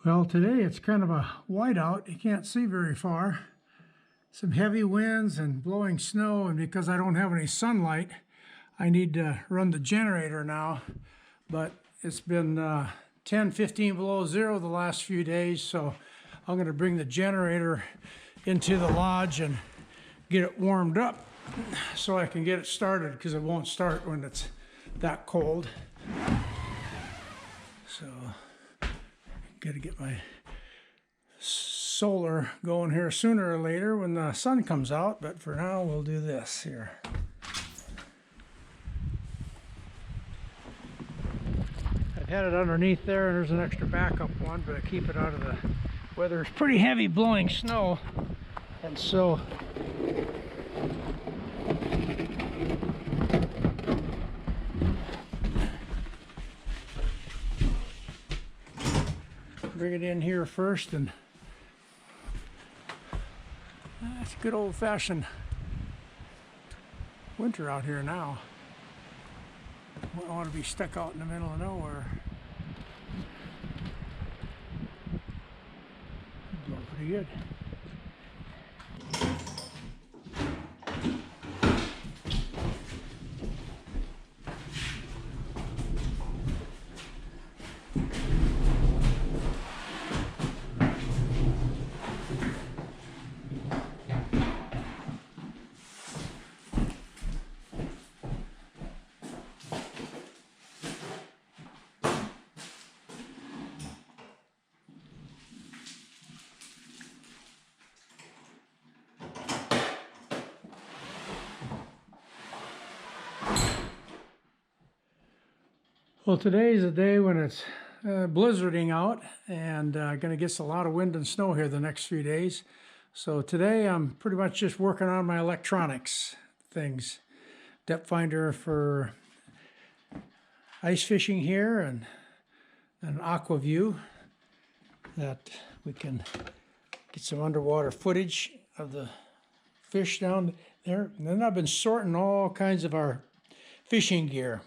Well, today it's kind of a whiteout. You can't see very far. Some heavy winds and blowing snow, and because I don't have any sunlight, I need to run the generator now. But it's been 10, 15 below zero the last few days, so I'm going to bring the generator into the lodge and get it warmed up so I can get it started, because it won't start when it's that cold. So got to get my solar going here sooner or later when the sun comes out, but for now we'll do this here. I've had it underneath there, and there's an extra backup one, but I keep it out of the weather. It's pretty heavy blowing snow, and so bring it in here first, and it's good old-fashioned winter out here now. Wouldn't want to be stuck out in the middle of nowhere. Blow pretty good. Well, today's a day when it's blizzarding out, and going to get a lot of wind and snow here the next few days. So today I'm pretty much just working on my electronics things. Depth finder for ice fishing here, and an aqua view that we can get some underwater footage of the fish down there. And then I've been sorting all kinds of our fishing gear.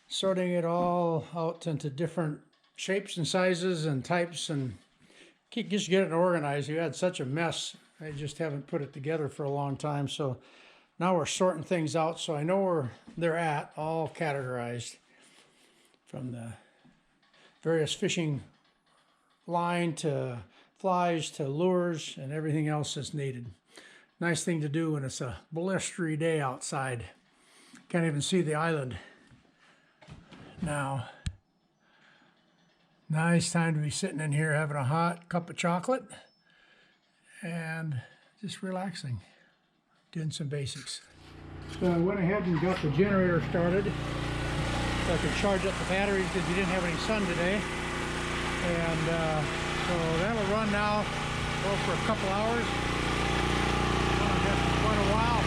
Sorting it all out into different shapes and sizes and types, and just get it organized. We had such a mess. I just haven't put it together for a long time. So now we're sorting things out, so I know where they're at, all categorized from the various fishing line to flies to lures and everything else that's needed. Nice thing to do when it's a blistery day outside. Can't even see the island now. Nice time to be sitting in here having a hot cup of chocolate and just relaxing, doing some basics. So I went ahead and got the generator started so I could charge up the batteries because we didn't have any sun today. And so that'll run now for a couple hours. That's quite a while.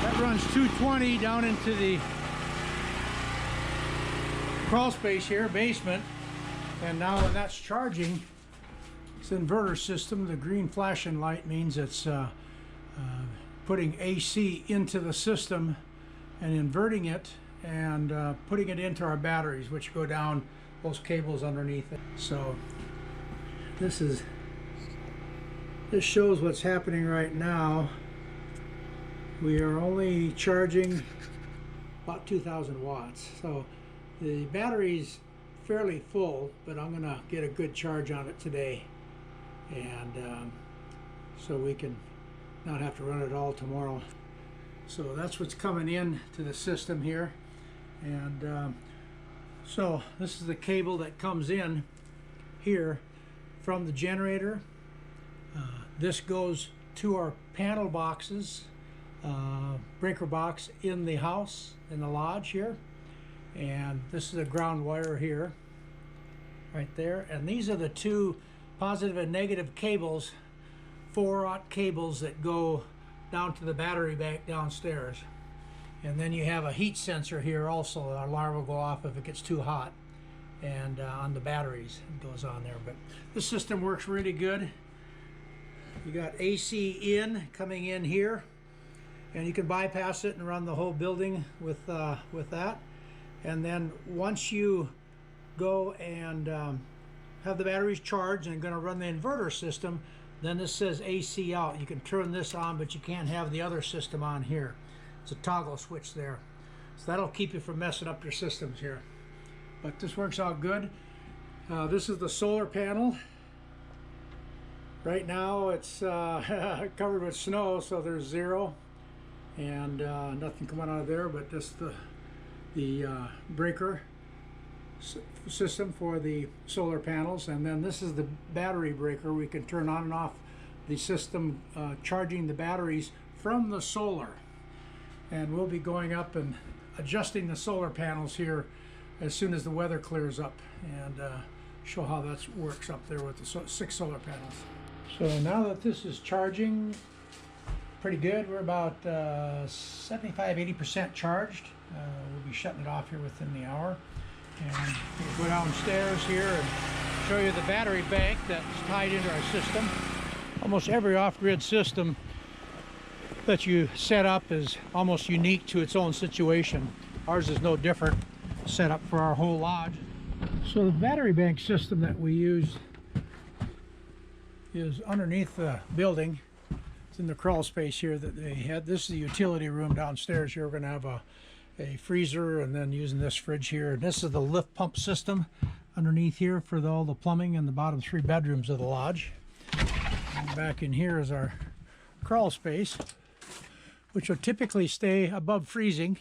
That runs 220 down into the crawl space here, basement. And now when that's charging, it's an inverter system. The green flashing light means it's putting AC into the system and inverting it and putting it into our batteries, which go down those cables underneath it. So this shows what's happening right now. We are only charging about 2,000 watts. So the battery's fairly full, but I'm gonna get a good charge on it today. And so we can not have to run it all tomorrow. So that's what's coming in to the system here. And so this is the cable that comes in here from the generator. This goes to our panel boxes, breaker box in the house, in the lodge here. And this is a ground wire here, right there. And these are the two positive and negative cables, 4-aught cables that go down to the battery bank downstairs. And then you have a heat sensor here also. Our alarm will go off if it gets too hot. And on the batteries, it goes on there. But the system works really good. You got AC in, coming in here. And you can bypass it and run the whole building with that. And then once you go and have the batteries charged and going to run the inverter system, then this says AC out. You can turn this on, but you can't have the other system on here. It's a toggle switch there. So that'll keep you from messing up your systems here. But this works out good. This is the solar panel. Right now it's covered with snow, so there's zero and nothing coming out of there, but just the breaker system for the solar panels. And then this is the battery breaker. We can turn on and off the system, charging the batteries from the solar. And we'll be going up and adjusting the solar panels here as soon as the weather clears up, and show how that works up there with the 6 solar panels. So now that this is charging pretty good, we're about 75–80% charged. We'll be shutting it off here within the hour. And we'll go downstairs here and show you the battery bank that's tied into our system. Almost every off-grid system that you set up is almost unique to its own situation. Ours is no different, set up for our whole lodge. So the battery bank system that we use is underneath the building. It's in the crawl space here that they had. This is the utility room downstairs here. We're going to have a freezer, and then using this fridge here. And this is the lift pump system underneath here for all the plumbing in the bottom 3 bedrooms of the lodge. And back in here is our crawl space, which will typically stay above freezing.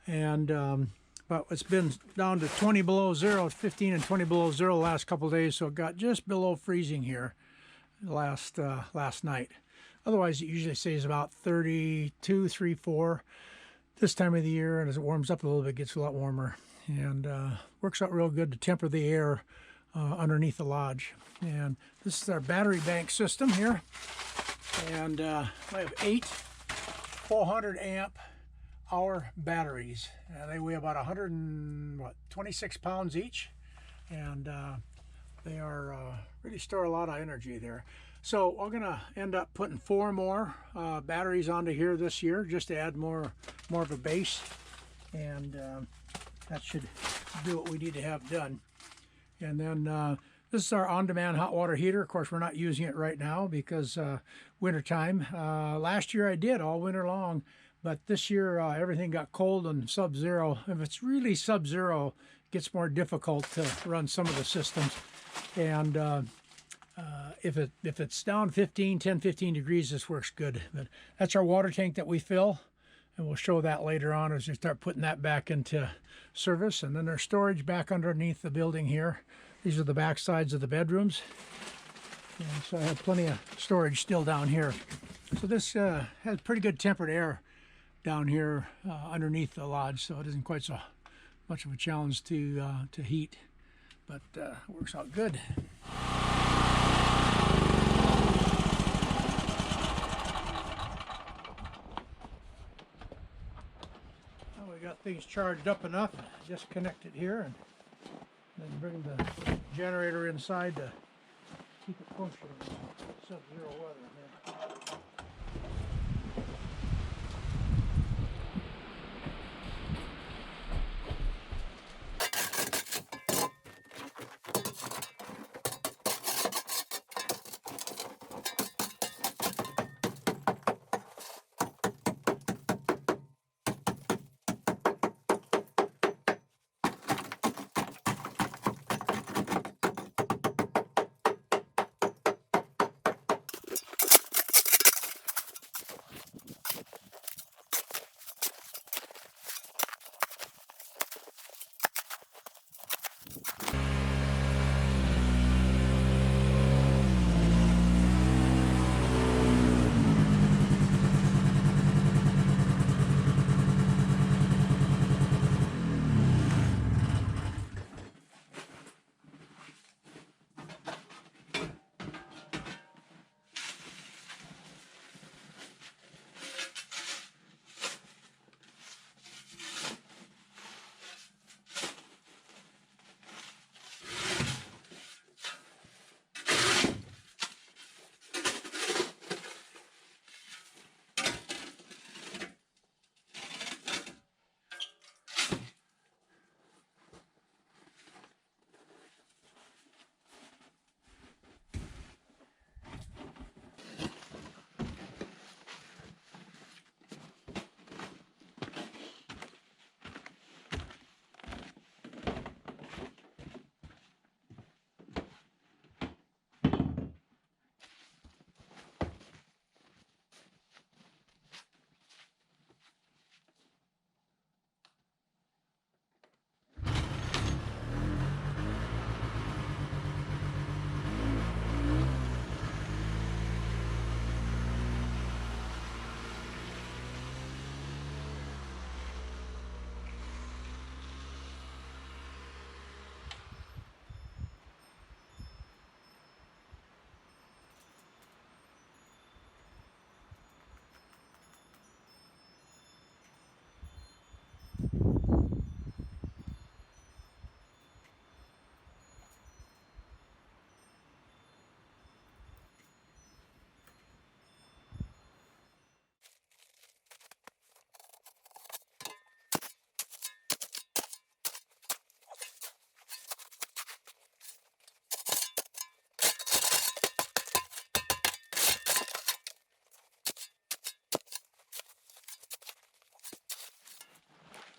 And but it's been down to 20 below zero, 15 and 20 below zero the last couple of days, so it got just below freezing here last night. Otherwise, it usually stays about 32, 3, 4 this time of the year, and as it warms up a little bit, it gets a lot warmer, and works out real good to temper the air underneath the lodge. And this is our battery bank system here, and we have 8 400 amp hour batteries. They weigh about 126 pounds each, and they are really store a lot of energy there. So we're gonna end up putting 4 more batteries onto here this year, just to add more of a base, and that should do what we need to have done. And then this is our on-demand hot water heater. Of course, we're not using it right now because winter time. Last year I did all winter long, but this year everything got cold and sub-zero. If it's really sub-zero, it gets more difficult to run some of the systems. And if it's down 10, 15 degrees, this works good. But that's our water tank that we fill, and we'll show that later on as we start putting that back into service. And then there's storage back underneath the building here. These are the back sides of the bedrooms. And so I have plenty of storage still down here. So this has pretty good tempered air down here underneath the lodge, so it isn't quite so much of a challenge to heat, but it works out good. Well, we got things charged up enough. Just connect it here and then bring the generator inside to keep it functioning in sub-zero weather here.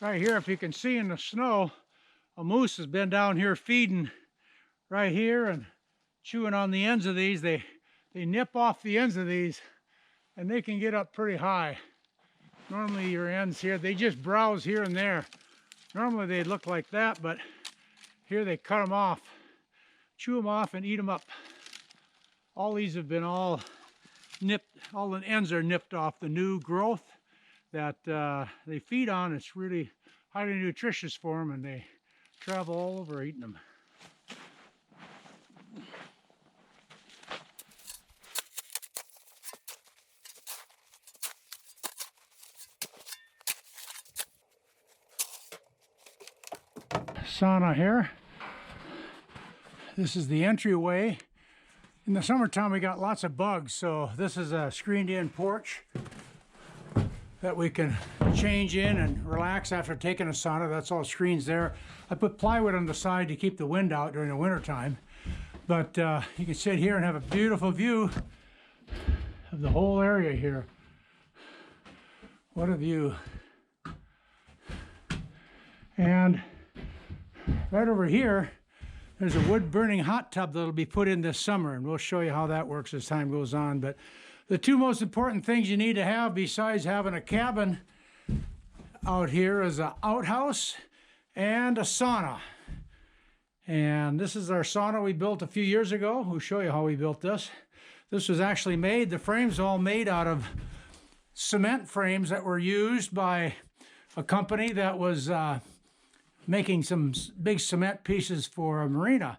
Right here, if you can see in the snow, a moose has been down here feeding right here and chewing on the ends of these. They nip off the ends of these and they can get up pretty high. Normally your ends here, they just browse here and there. Normally they look like that, but here they cut them off, chew them off and eat them up. All these have been all nipped, all the ends are nipped off. The new growth that they feed on, it's really highly nutritious for them, and they travel all over eating them. Sauna here. This is the entryway. In the summertime we got lots of bugs, so this is a screened in porch that we can change in and relax after taking a sauna. That's all screens there. I put plywood on the side to keep the wind out during the winter time, but you can sit here and have a beautiful view of the whole area here. What a view. And right over here, there's a wood burning hot tub that'll be put in this summer, and we'll show you how that works as time goes on. But the two most important things you need to have besides having a cabin out here is an outhouse and a sauna. And this is our sauna we built a few years ago. We'll show you how we built this. This was actually made, the frames all made out of cement frames that were used by a company that was making some big cement pieces for a marina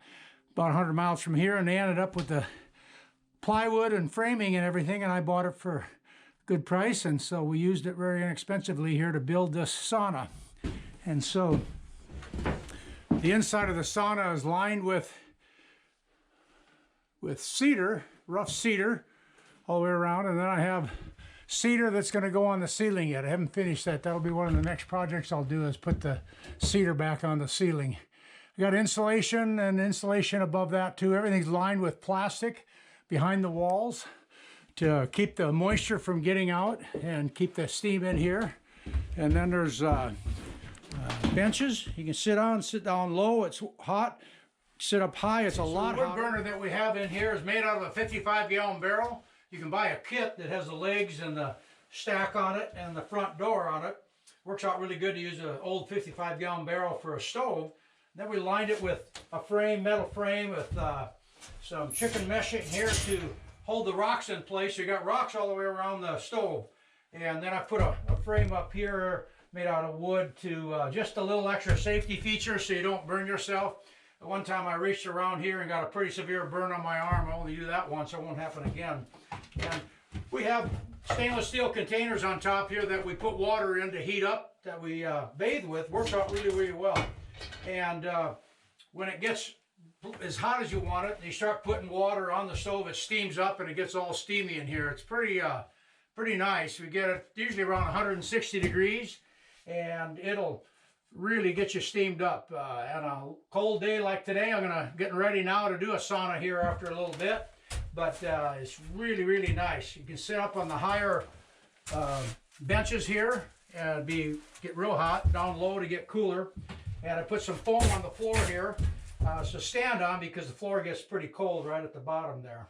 about 100 miles from here, and they ended up with the plywood and framing and everything, and I bought it for a good price, and so we used it very inexpensively here to build this sauna. And so the inside of the sauna is lined with cedar, rough cedar all the way around, and then I have cedar that's going to go on the ceiling yet. I haven't finished that. That'll be one of the next projects I'll do, is put the cedar back on the ceiling. I got insulation and insulation above that too. Everything's lined with plastic behind the walls to keep the moisture from getting out and keep the steam in here. And then there's benches you can sit on, sit down low, it's hot. Sit up high, it's a lot hotter. The wood burner that we have in here is made out of a 55-gallon barrel. You can buy a kit that has the legs and the stack on it and the front door on it. Works out really good to use an old 55-gallon barrel for a stove. Then we lined it with a frame, metal frame with some chicken meshing here to hold the rocks in place. You got rocks all the way around the stove. And then I put a frame up here made out of wood to just a little extra safety feature so you don't burn yourself. At one time I reached around here and got a pretty severe burn on my arm. I only do that once, so it won't happen again. And we have stainless steel containers on top here that we put water in to heat up, that we bathe with. Works out really, really well. And when it gets as hot as you want it, you start putting water on the stove, it steams up and it gets all steamy in here. It's pretty nice. We get it usually around 160 degrees, and it'll really get you steamed up. On a cold day like today, I'm getting ready now to do a sauna here after a little bit, but it's really, really nice. You can sit up on the higher benches here and get real hot, down low to get cooler. And I put some foam on the floor here to stand on, because the floor gets pretty cold right at the bottom there.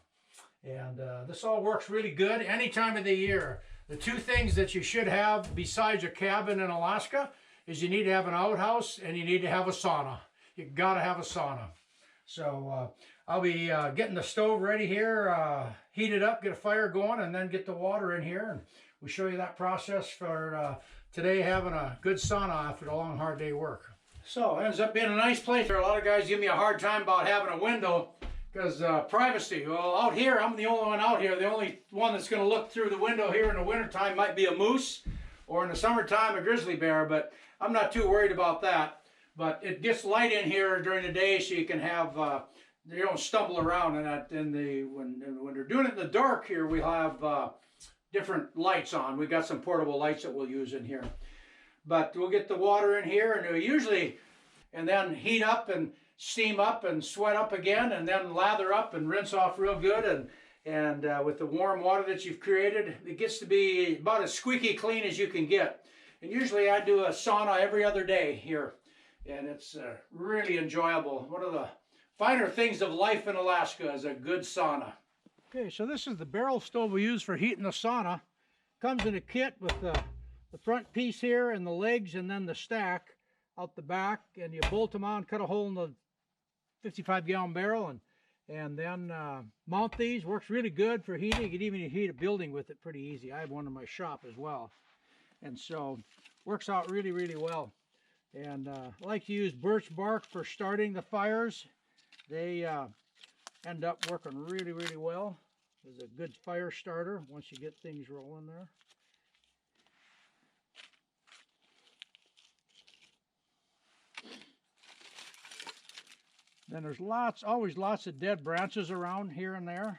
And this all works really good any time of the year. The two things that you should have besides a cabin in Alaska is you need to have an outhouse and you need to have a sauna. You gotta have a sauna. So I'll be getting the stove ready here, heat it up, get a fire going, and then get the water in here. And we'll show you that process for today, having a good sauna after a long, hard day work. So it ends up being a nice place. A lot of guys give me a hard time about having a window because privacy. Well, out here, I'm the only one out here. The only one that's going to look through the window here in the wintertime might be a moose, or in the summertime, a grizzly bear, but I'm not too worried about that. But it gets light in here during the day, so you can have, you don't stumble around. And when they're doing it in the dark here, we have different lights on. We got some portable lights that we'll use in here. But we'll get the water in here, and usually, and then heat up and steam up and sweat up again, and then lather up and rinse off real good. And with the warm water that you've created, it gets to be about as squeaky clean as you can get. And usually I do a sauna every other day here. And it's really enjoyable. One of the finer things of life in Alaska is a good sauna. Okay, so this is the barrel stove we use for heating the sauna. Comes in a kit with the front piece here and the legs and then the stack out the back. And you bolt them on, cut a hole in the 55-gallon barrel and then mount these. Works really good for heating. You can even heat a building with it pretty easy. I have one in my shop as well. And so works out really, really well. And I like to use birch bark for starting the fires. They end up working really, really well. It's a good fire starter once you get things rolling there. Then there's always lots of dead branches around here and there.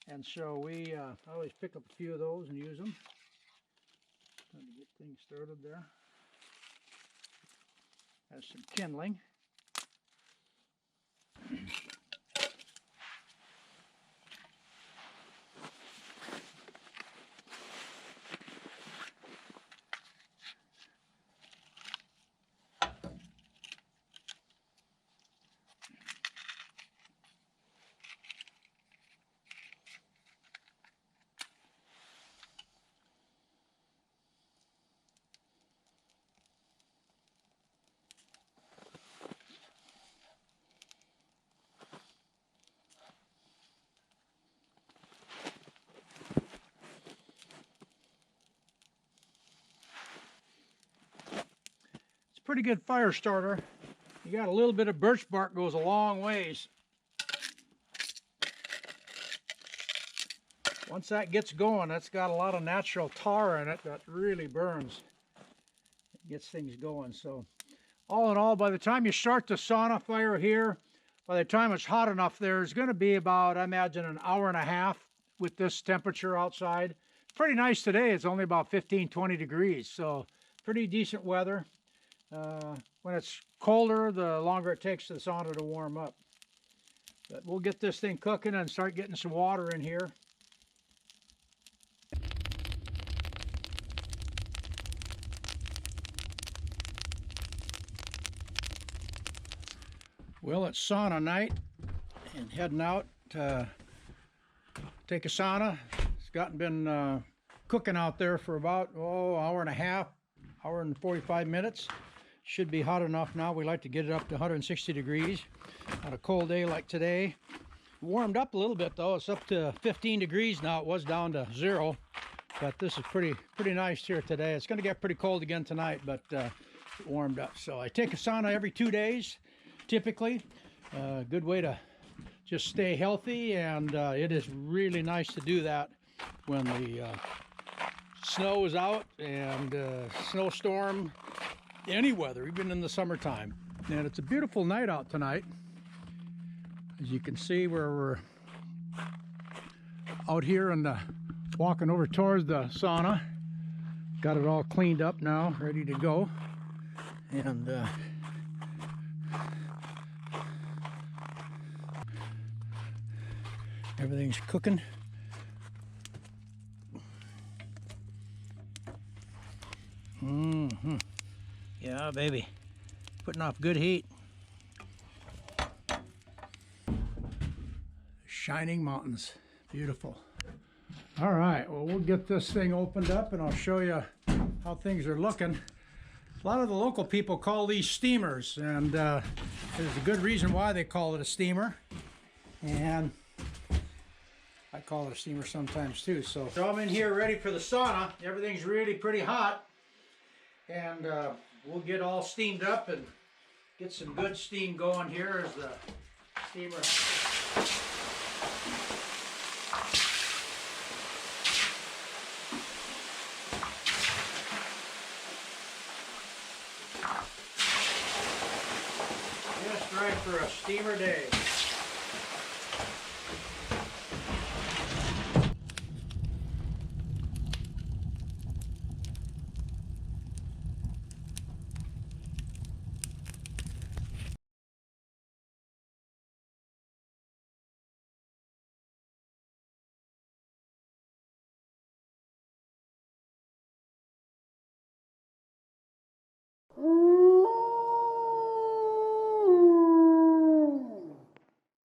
And so we always pick up a few of those and use them. Trying to get things started there. Has some kindling. Pretty good fire starter. You got a little bit of birch bark, goes a long ways. Once that gets going, that's got a lot of natural tar in it that really burns. It gets things going. So all in all, by the time you start the sauna fire here, by the time it's hot enough, there's going to be about, I imagine, an hour and a half with this temperature outside. Pretty nice today. It's only about 15, 20 degrees. So pretty decent weather. When it's colder, the longer it takes the sauna to warm up. But we'll get this thing cooking and start getting some water in here. Well, it's sauna night and heading out to take a sauna. It's been cooking out there for about, hour and a half, hour and 45 minutes. Should be hot enough now. We like to get it up to 160 degrees on a cold day like today. Warmed up a little bit though. It's up to 15 degrees now. It was down to 0, but this is pretty nice here today. It's going to get pretty cold again tonight, but it warmed up. So I take a sauna every 2 days, typically. Good way to just stay healthy, and it is really nice to do that when the snow is out and snowstorm. Any weather, even in the summertime. And it's a beautiful night out tonight. As you can see, where we're out here and walking over towards the sauna. Got it all cleaned up now, ready to go. And everything's cooking. Yeah, baby. Putting off good heat. Shining mountains. Beautiful. All right, well, we'll get this thing opened up and I'll show you how things are looking. A lot of the local people call these steamers, and there's a good reason why they call it a steamer. And I call it a steamer sometimes too. So I'm in here ready for the sauna. Everything's really pretty hot. And we'll get all steamed up and get some good steam going here as the steamer. Just right for a steamer day.